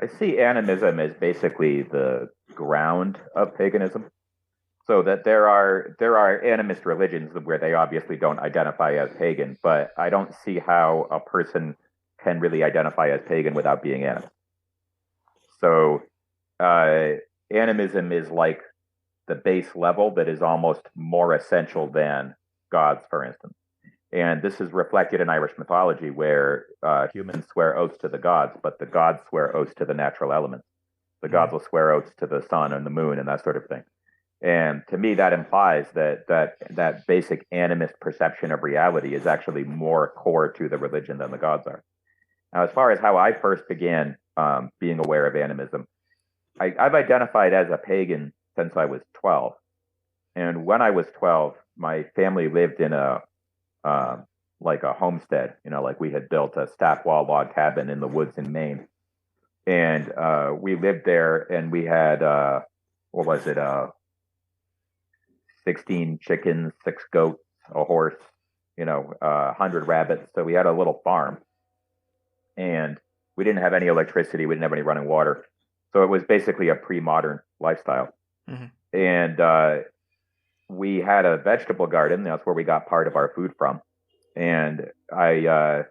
I see animism as basically the ground of paganism. So that there are animist religions where they obviously don't identify as pagan, but I don't see how a person can really identify as pagan without being animist. So uh, animism is like the base level that is almost more essential than gods, for instance. And this is reflected in Irish mythology, where humans swear oaths to the gods, but the gods swear oaths to the natural elements. The gods will swear oaths to the sun and the moon and that sort of thing. And to me, that implies that basic animist perception of reality is actually more core to the religion than the gods are. Now, as far as how I first began being aware of animism, I've identified as a pagan since I was 12. And when I was 12, my family lived in like a homestead, like we had built a stack wall log cabin in the woods in Maine. And we lived there, and we had, what was it, 16 chickens, 6 goats, a horse, 100 rabbits. So we had a little farm, and we didn't have any electricity. We didn't have any running water. So it was basically a pre-modern lifestyle. Mm-hmm. And we had a vegetable garden. That's where we got part of our food from. And I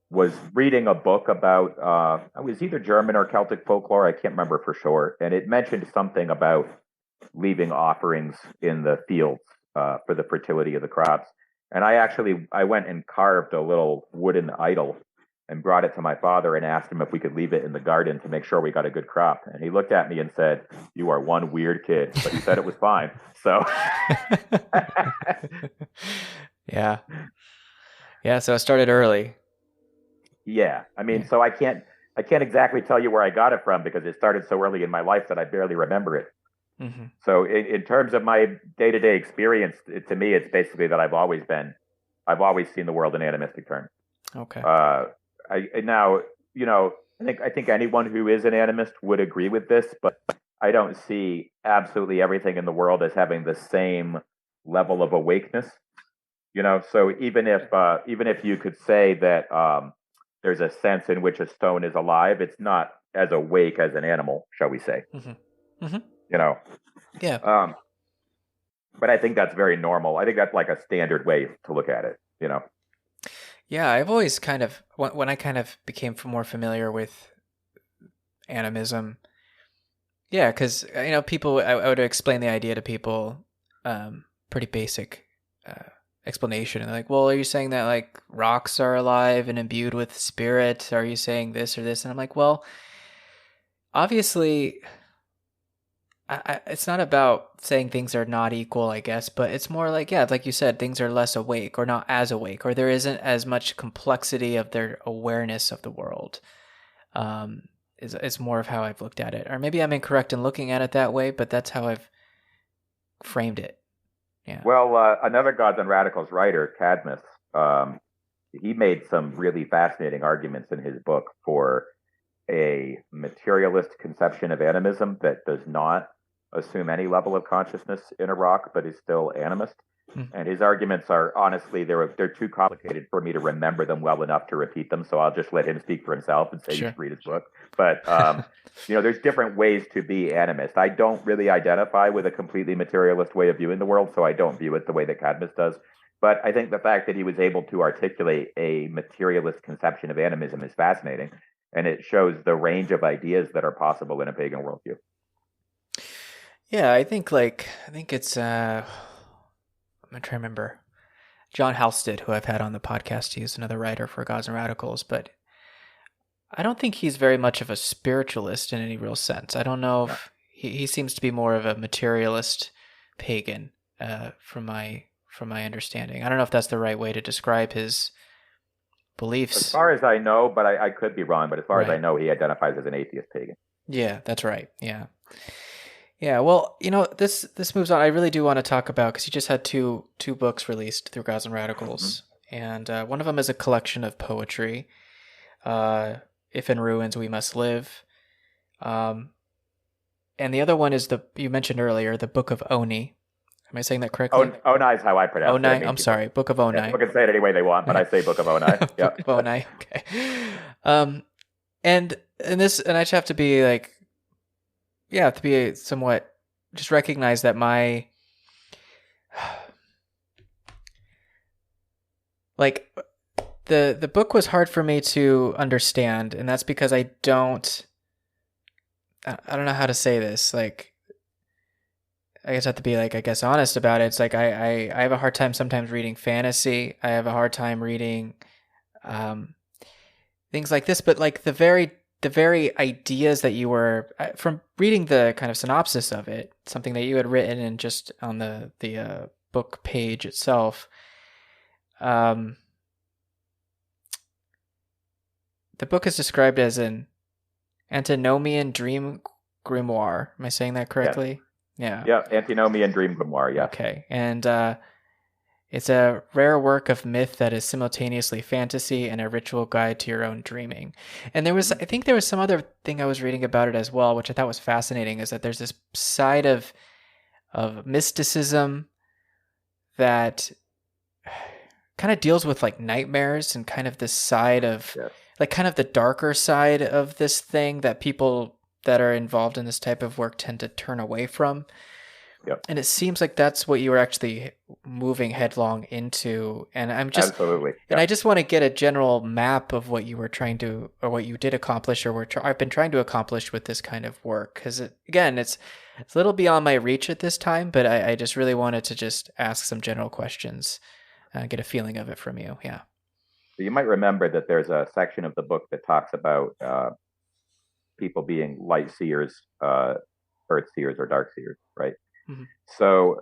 was reading a book about, it was either German or Celtic folklore. I can't remember for sure. And it mentioned something about leaving offerings in the fields for the fertility of the crops. And I went and carved a little wooden idol and brought it to my father and asked him if we could leave it in the garden to make sure we got a good crop. And he looked at me and said, "You are one weird kid," but he said it was fine. So yeah. So it started early. Yeah. I mean, so I can't exactly tell you where I got it from because it started so early in my life that I barely remember it. Mm-hmm. So in terms of my day-to-day experience, to me, it's basically that I've always seen the world in animistic terms. Okay. I think anyone who is an animist would agree with this, but I don't see absolutely everything in the world as having the same level of awakeness. So even if you could say that there's a sense in which a stone is alive, it's not as awake as an animal, shall we say? Mm-hmm. Mm-hmm. Yeah. But I think that's very normal. I think that's like a standard way to look at it. Yeah, I've always kind of, when I kind of became more familiar with animism, yeah, because, people, I would explain the idea to people, pretty basic explanation. And they're like, well, are you saying that, like, rocks are alive and imbued with spirit? Are you saying this or this? And I'm like, well, obviously, it's not about saying things are not equal, I guess, but it's more like, yeah, like you said, things are less awake or not as awake, or there isn't as much complexity of their awareness of the world. Is more of how I've looked at it. Or maybe I'm incorrect in looking at it that way, but that's how I've framed it. Yeah. Well, another Gods and Radicals writer, Cadmus, he made some really fascinating arguments in his book for a materialist conception of animism that does not assume any level of consciousness in a rock, but is still animist. Mm-hmm. And his arguments are, honestly, they're too complicated for me to remember them well enough to repeat them. So I'll just let him speak for himself and say, sure, you should read his book. But, there's different ways to be animist. I don't really identify with a completely materialist way of viewing the world, so I don't view it the way that Cadmus does. But I think the fact that he was able to articulate a materialist conception of animism is fascinating. And it shows the range of ideas that are possible in a pagan worldview. Yeah, I think it's, I'm trying to remember. John Halstead, who I've had on the podcast, he's another writer for Gods and Radicals, but I don't think he's very much of a spiritualist in any real sense. I don't know if he seems to be more of a materialist pagan, from my understanding. I don't know if that's the right way to describe his beliefs. As far as I know, but I could be wrong, but as far as I know, he identifies as an atheist pagan. Yeah, that's right. Yeah. Yeah, well, this moves on. I really do want to talk about, because he just had two books released through Gods and Radicals, mm-hmm. and one of them is a collection of poetry, If in Ruins We Must Live, and the other one is you mentioned earlier, the Book of Onei. Am I saying that correctly? Onei is how I pronounce it. Onei, I'm sorry, Book of Onei. People can say it any way they want, but I say Book of Onei. Book of Onei, okay. And I just have to be like, yeah, have to be somewhat, just recognize that my, like, the book was hard for me to understand, and that's because I don't know how to say this. Like, I guess I have to be like, I guess, honest about it. It's like I have a hard time sometimes reading fantasy. I have a hard time reading um, things like this. But like the very ideas that you were from reading the kind of synopsis of it, something that you had written and just on the book page itself. Um, the book is described as an antinomian dream grimoire. Am I saying that Yes. correctly? Yeah. Yeah, antinomian dream grimoire. Yes. Okay. And it's a rare work of myth that is simultaneously fantasy and a ritual guide to your own dreaming. And I think there was some other thing I was reading about it as well, which I thought was fascinating, is that there's this side of mysticism that kind of deals with like nightmares and kind of this side of Yes. like kind of the darker side of this thing that people that are involved in this type of work tend to turn away from. Yep. And it seems like that's what you were actually moving headlong into. And Absolutely. and I just want to get a general map of what you were trying to, or what you did accomplish, or I've been trying to accomplish with this kind of work. Because again, it's a little beyond my reach at this time, but I just really wanted to just ask some general questions, get a feeling of it from you. Yeah. So you might remember that there's a section of the book that talks about people being light seers, earth seers, or dark seers, right? Mm-hmm. So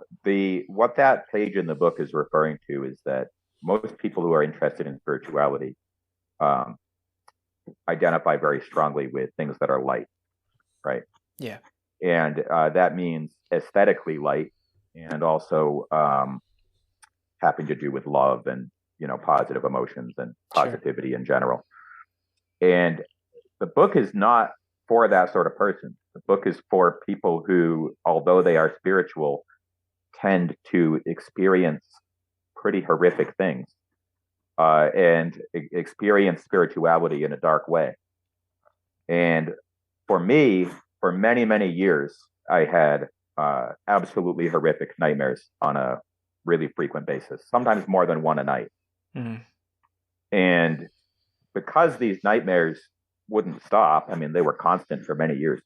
what that page in the book is referring to is that most people who are interested in spirituality um, identify very strongly with things that are light, right? Yeah. And that means aesthetically light, and also having to do with love and positive emotions and positivity in general. And the book is not for that sort of person. The book is for people who, although they are spiritual, tend to experience pretty horrific things and experience spirituality in a dark way. And for me, for many, many years, I had absolutely horrific nightmares on a really frequent basis, sometimes more than one a night. Mm-hmm. And because these nightmares wouldn't stop, I mean, they were constant for many years,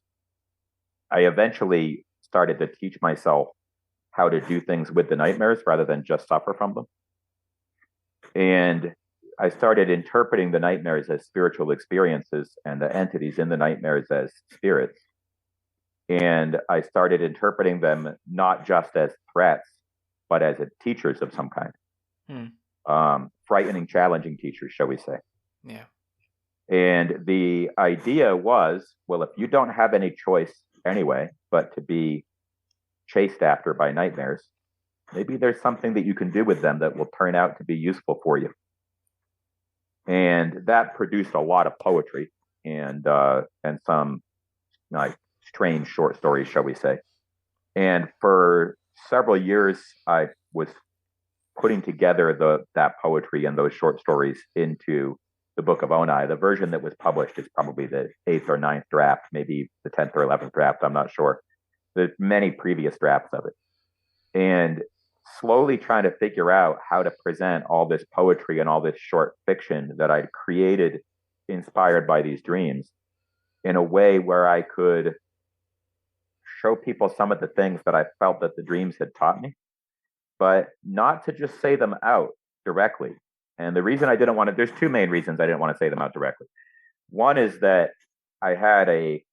I eventually started to teach myself how to do things with the nightmares rather than just suffer from them. And I started interpreting the nightmares as spiritual experiences and the entities in the nightmares as spirits. And I started interpreting them not just as threats, but as teachers of some kind. Frightening, challenging teachers, shall we say. Yeah. And the idea was, well, if you don't have any choice anyway, but to be chased after by nightmares, maybe there's something that you can do with them that will turn out to be useful for you. And that produced a lot of poetry and some like strange short stories, shall we say. And for several years, I was putting together that poetry and those short stories into the Book of Onei. The version that was published is probably the 8th or 9th draft, maybe the 10th or 11th draft, I'm not sure. There's many previous drafts of it. And slowly trying to figure out how to present all this poetry and all this short fiction that I'd created inspired by these dreams in a way where I could show people some of the things that I felt that the dreams had taught me, but not to just say them out directly. And the reason I didn't want to, there's two main reasons I didn't want to say them out directly. One is that I had a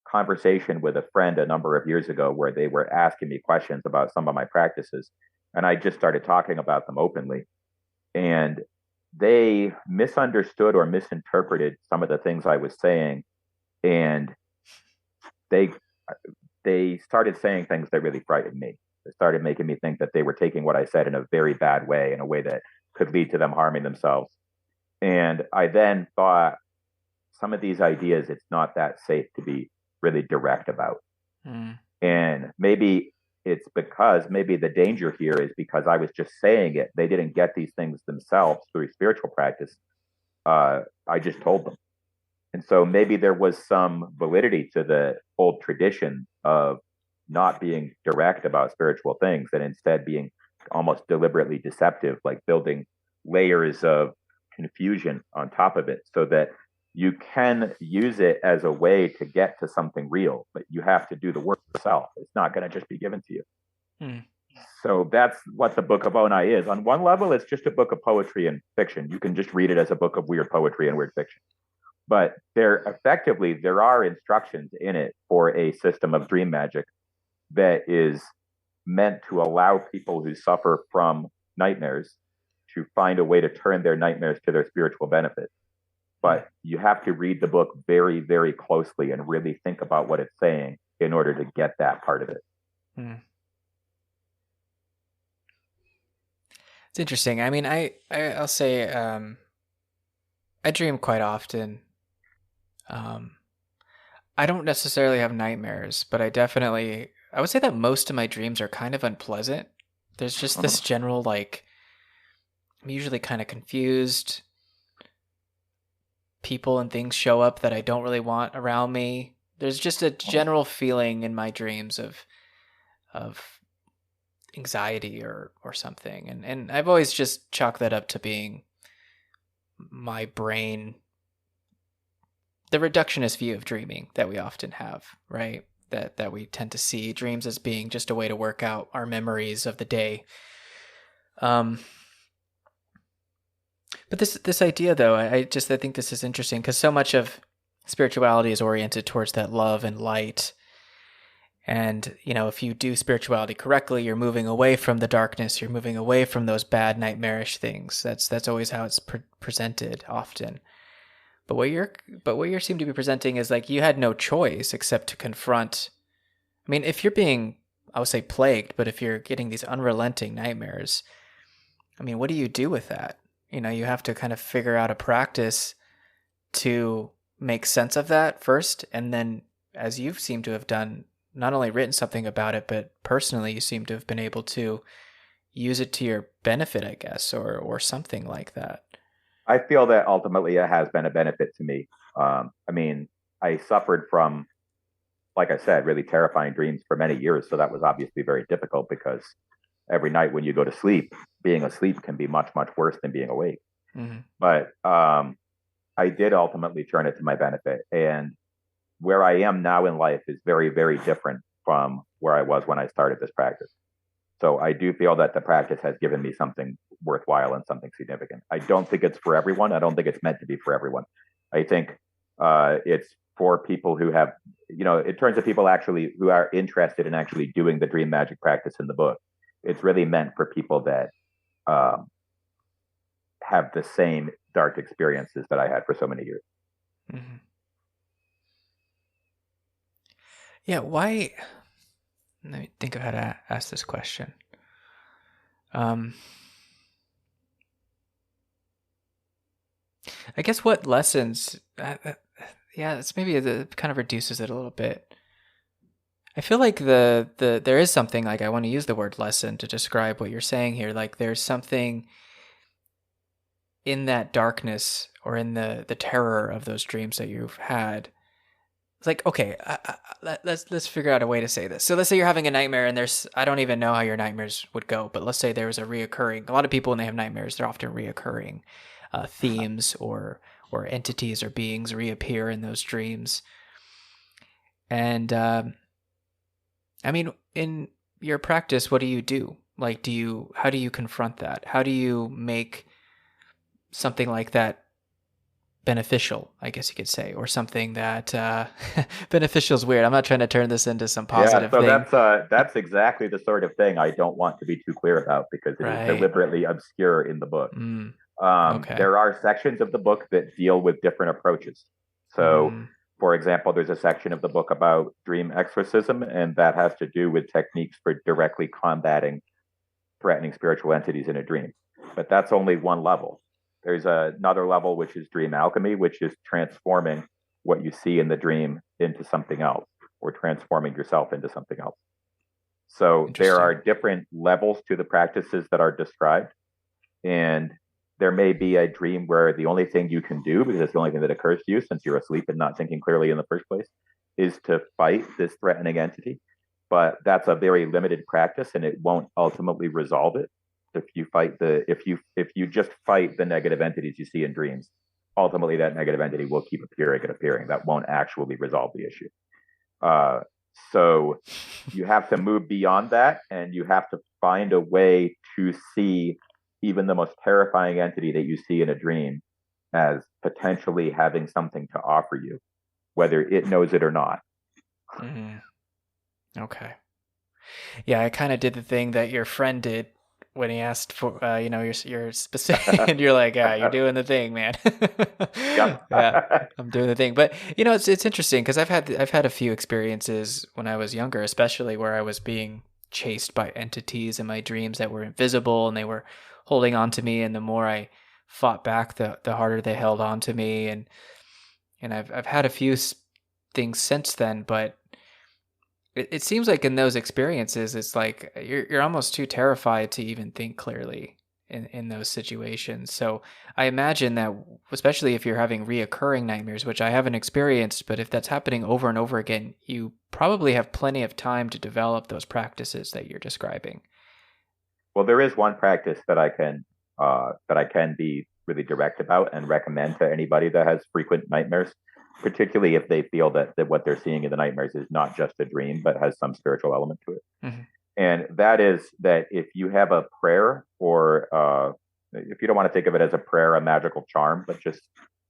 conversation with a friend a number of years ago where they were asking me questions about some of my practices, and I just started talking about them openly. And they misunderstood or misinterpreted some of the things I was saying, and they started saying things that really frightened me. They started making me think that they were taking what I said in a very bad way, in a way that could lead to them harming themselves. And I then thought, some of these ideas, it's not that safe to be really direct about. And maybe it's because maybe the danger here is because I was just saying it. They didn't get these things themselves through spiritual practice. I just told them. And so maybe there was some validity to the old tradition of not being direct about spiritual things and instead being almost deliberately deceptive, like building layers of confusion on top of it so that you can use it as a way to get to something real, but you have to do the work yourself. It's not going to just be given to you. Hmm. So that's what the Book of Onei is. On one level, it's just a book of poetry and fiction. You can just read it as a book of weird poetry and weird fiction. But there are instructions in it for a system of dream magic that is meant to allow people who suffer from nightmares to find a way to turn their nightmares to their spiritual benefit. But you have to read the book very, very closely and really think about what it's saying in order to get that part of it. Hmm. It's interesting. I mean, I'll say I dream quite often. I don't necessarily have nightmares, but I would say that most of my dreams are kind of unpleasant. There's just this general, like, I'm usually kind of confused. People and things show up that I don't really want around me. There's just a general feeling in my dreams of anxiety or something. And I've always just chalked that up to being my brain, the reductionist view of dreaming that we often have, right? That we tend to see dreams as being just a way to work out our memories of the day. But this idea, though, I think this is interesting because so much of spirituality is oriented towards that love and light. And, if you do spirituality correctly, you're moving away from the darkness. You're moving away from those bad nightmarish things. That's always how it's presented often. But what you seem to be presenting is like you had no choice except to confront. I mean, if you're being, I would say plagued, but if you're getting these unrelenting nightmares, I mean, what do you do with that? You have to kind of figure out a practice to make sense of that first. And then, as you seem to have done, not only written something about it, but personally, you seem to have been able to use it to your benefit, I guess, or something like that. I feel that ultimately it has been a benefit to me. I mean, I suffered from, like I said, really terrifying dreams for many years. So that was obviously very difficult because every night when you go to sleep, being asleep can be much, much worse than being awake. Mm-hmm. But I did ultimately turn it to my benefit. And where I am now in life is very, very different from where I was when I started this practice. So I do feel that the practice has given me something worthwhile and something significant. I don't think it's for everyone. I don't think it's meant to be for everyone. I think it's for people who have, in terms of people actually who are interested in actually doing the dream magic practice in the book. It's really meant for people that have the same dark experiences that I had for so many years. Mm-hmm. Yeah, why? Let me think of how to ask this question. I guess what lessons? Yeah, it's maybe it kind of reduces it a little bit. I feel like there is something, like, I want to use the word lesson to describe what you're saying here. Like there's something in that darkness or in the terror of those dreams that you've had. It's like, okay, let's figure out a way to say this. So let's say you're having a nightmare and I don't even know how your nightmares would go, but let's say there was a lot of people when they have nightmares, they're often reoccurring themes or entities or beings reappear in those dreams. And I mean, in your practice, what do you do? Like, how do you confront that? How do you make something like that beneficial, I guess you could say, or something that beneficial is weird. I'm not trying to turn this into some positive thing. That's exactly the sort of thing I don't want to be too clear about because it is deliberately obscure in the book. Okay. There are sections of the book that deal with different approaches. So, for example, there's a section of the book about dream exorcism, and that has to do with techniques for directly combating threatening spiritual entities in a dream. But that's only one level. There's another level, which is dream alchemy, which is transforming what you see in the dream into something else, or transforming yourself into something else. So there are different levels to the practices that are described. And there may be a dream where the only thing you can do, because it's the only thing that occurs to you since you're asleep and not thinking clearly in the first place, is to fight this threatening entity. But that's a very limited practice, and it won't ultimately resolve it. If you just fight the negative entities you see in dreams, ultimately that negative entity will keep appearing and appearing. That won't actually resolve the issue. So you have to move beyond that, and you have to find a way to see even the most terrifying entity that you see in a dream as potentially having something to offer you, whether it knows it or not. Mm-hmm. Okay. Yeah, I kind of did the thing that your friend did when he asked for, your specific, and you're like, yeah, you're doing the thing, man. Yep. Yeah, I'm doing the thing. But it's interesting because I've had a few experiences when I was younger, especially where I was being chased by entities in my dreams that were invisible and they were holding on to me. And the more I fought back, the harder they held on to me. And I've had a few things since then, but it seems like in those experiences, it's like you're almost too terrified to even think clearly in those situations. So I imagine that, especially if you're having reoccurring nightmares, which I haven't experienced, but if that's happening over and over again, you probably have plenty of time to develop those practices that you're describing. Well, there is one practice that I can be really direct about and recommend to anybody that has frequent nightmares, particularly if they feel that what they're seeing in the nightmares is not just a dream, but has some spiritual element to it. Mm-hmm. And that is that if you have a prayer, or if you don't want to think of it as a prayer, a magical charm, but just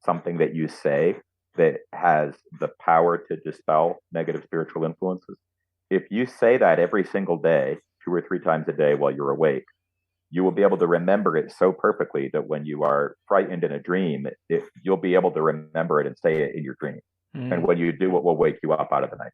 something that you say that has the power to dispel negative spiritual influences, if you say that every single day, 2 or 3 times a day while you're awake, you will be able to remember it so perfectly that when you are frightened in a dream, you'll be able to remember it and say it in your dream. Mm-hmm. And when you do, it will wake you up out of the night.